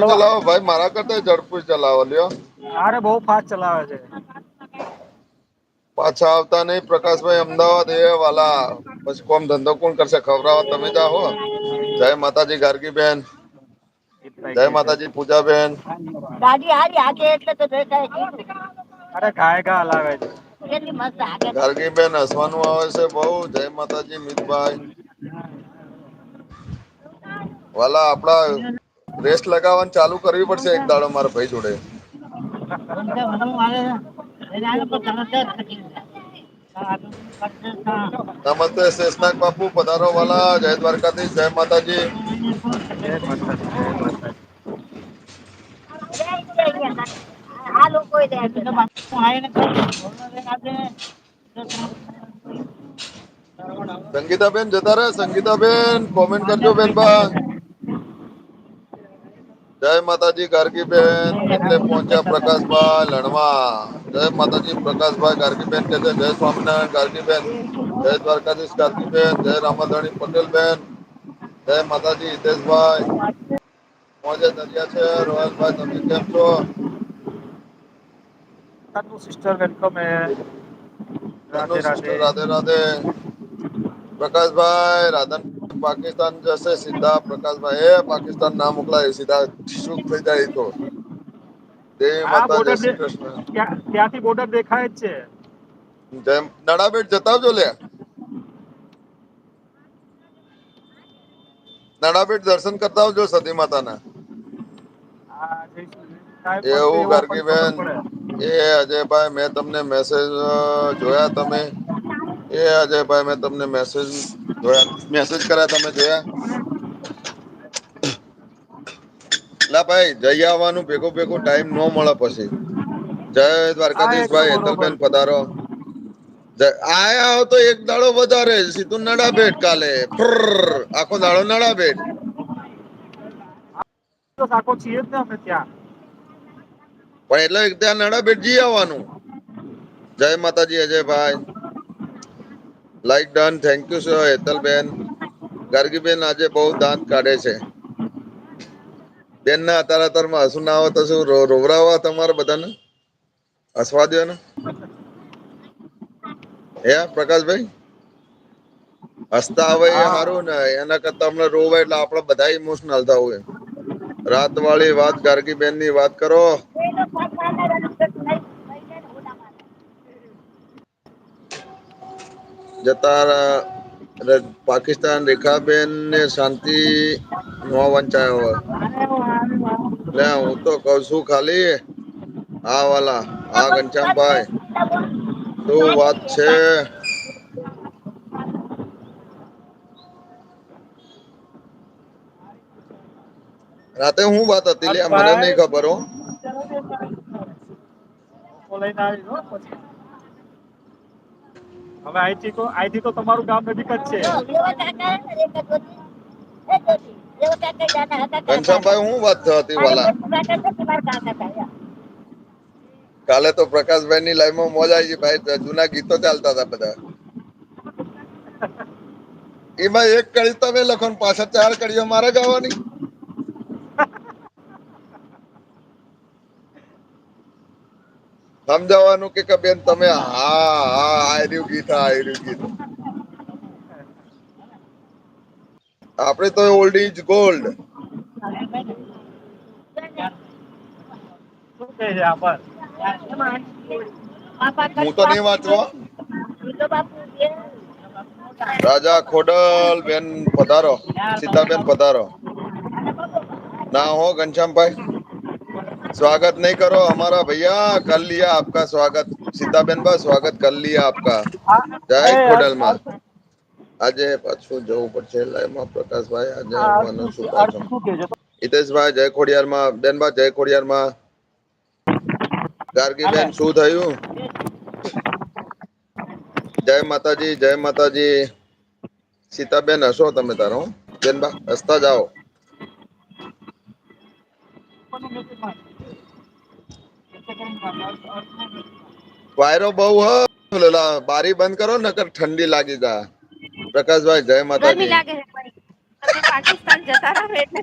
ચલાવો ભાઈ મારા કરતા ઝડપી ચલાવો લ્યો. અરે બઉ ફાસ્ટ ચલાવે છે. પાછા આવતા નહી પ્રકાશભાઈ અમદાવાદ એ વાલા પછી કોમ ધંધો કોણ કરશે ખવરાવા તમે જા હો જય માતાજી ગાર્ગી બેેન. જય માતાજી પૂજાબેન. ગાડી હારી આગે એટલે તો અરે ગાય ગા હલાવે છે. કેટલી મસ્ત ગાર્ગી બેન હસવાનું આવે છે બઉ જય માતાજી મિતભાઈ. વાલા આપડા રેસ્ટ લગાવવાનું ચાલુ કરવી પડશે એક દાડો મારા ભાઈ જોડે. નમસ્તે શેષનાગ બાપુ પધારો વાલા જય દ્વારકાધીશ જય માતાજી. જય માતાજી જય માતાજી. આ લોકો સંગીતાબેન જતા રે સંગીતાબેન કોમેન્ટ કરજો બેનબા. જય માતાજી ગાર્ગી બેેન કેટલે પહોંચ્યા પ્રકાશભાઈ લણવા. જય માતાજી પ્રકાશભાઈ ગાર્ગીબેન કે છે જય સ્વામિનારાયણ ગાર્ગીબેન. જય દ્વારકાધીશ ગાર્ગીબેન જય રામાધણી પટેલ બેન. જય માતાજી હિતેશભાઈ. મોજે દરિયા છે રોયલભાઈ તમે કેમ છો? સિસ્ટર વેલકમ હે. તનુ સિસ્ટર રાધે રાધે. પ્રકાશભાઈ રાધન પાકિસ્તાન જશે સીધા પ્રકાશભાઈ એ પાકિસ્તાન ના મોકલાય સીધા શુક થઈ જાય તો. દેવી હા માતા જય બોર્ડર શ્રી કૃષ્ણ ત્યાંથી બોર્ડર દેખાય જ છે. જેમ નાડાબેટ જતા આવજો લ્યા. નાડાબેટ દર્શન કરતા આવજો સતી માતા ના. હા જઈશું ટાઈમ મળશે એવું એવો આપણને ખબર ગાર્ગીબેન પડે. એ અજયભાઈ મેં તમને મેસેજ જોયા તમે. એ અજયભાઈ મેં તમને મેસેજ જોયા મેસેજ કર્યા તમે જોયા. ના ભાઈ જઈ આવવાનું ભેગું ભેગું ટાઈમ ન મળે પછી. જય હા એ દ્વારકાધીશ તો ભાઈ બરોબર હેતલબેન છે. પધારો. આયા હો તો એક દાડો વધારે સીધું નડા બેટ કાલે આખો દાડો નડા બેટ. આખો છીએ જ ને અમે ત્યાં. પણ એટલે ત્યાં નાણા બેેટ જી આવવાનું જય માતાજી અજય ભાઈ. Like done thank you sir હેતલબેન. ગાર્ગીબેન આજે બહુ દાંત કાઢે છે. બેન ના અતાર શું ના આવે તો શું રોવરાવા તમારે બધાને. હસવા દે ને. હે પ્રકાશભાઈ. હસતા હોય એ હા સારું ને એના કરતા હમણાં રોવા એટલે આપડે બધા ઇમોશનલ થવું હોય. રાત વાળી વાત ગાર્ગી બેન ની વાત કરો. જતા પાકિસ્તાન રેખાબેનને શાંતિ ન વંચાય હોય. લે હું તો કઉ છું ખાલી હા વાલા હા ઘનશ્યામભાઈ. શું વાત છે. રાતે હું વાત હતી લે મને નઈ ભાઈ ખબર હો. લઈને આવી પછી. હવે અહીંથી તો તમારું ગામ નજીક જ છે. ઘનશ્યામભાઈ હું વાત હતી વાલા કાલે તો પ્રકાશભાઈ ની લાઈફમાં મોજ આવી ગઈ ભાઈ જૂના ગીતો ચાલતા હતા બધા. એમાં એક કડી તમે લખો પાછળ 4 કડીઓ મારે ગાવાની. સમજાવવાનું કે બેન તમે હા હા આર્યું ગીત આર્યું ગીત. આપડે તો ઓલ્ડ ઇઝ ગોલ્ડ. શું કે છે આભાર. હું તો નહી વાંચવો રાજા ખોડલ બેન પધારો સીતાબેન પધારો. ના હો ઘનશ્યામભાઈ. સ્વાગત નહીં કરો હમારા ભૈયા કર લિયા આપકા સ્વાગત. સીતાબેન સ્વાગત કર લિયા આપકા જય ખોડલમાં. આજે પાછું જવું પડશે લાઈવમાં પ્રકાશભાઈ આજે આવવાનું છું પાછો. શું કે છે હિતેશભાઈ જય ખોડિયાર માં બેનબા જય ખોડિયાર માં. ગાર્ગી હાલે બેન શું થયું. જય માતાજી જય માતાજી. સીતાબેન હશો તમે તારો બેનબા હસતા જાઓ. વાયરો બઉ હ બારી બંધ કરો નકર ઠંડી લાગી જાય. પ્રકાશભાઈ જય ગરમી માતાજી. લાગે છે ભાઈ તમે પાકિસ્તાન જતા રહો એટલે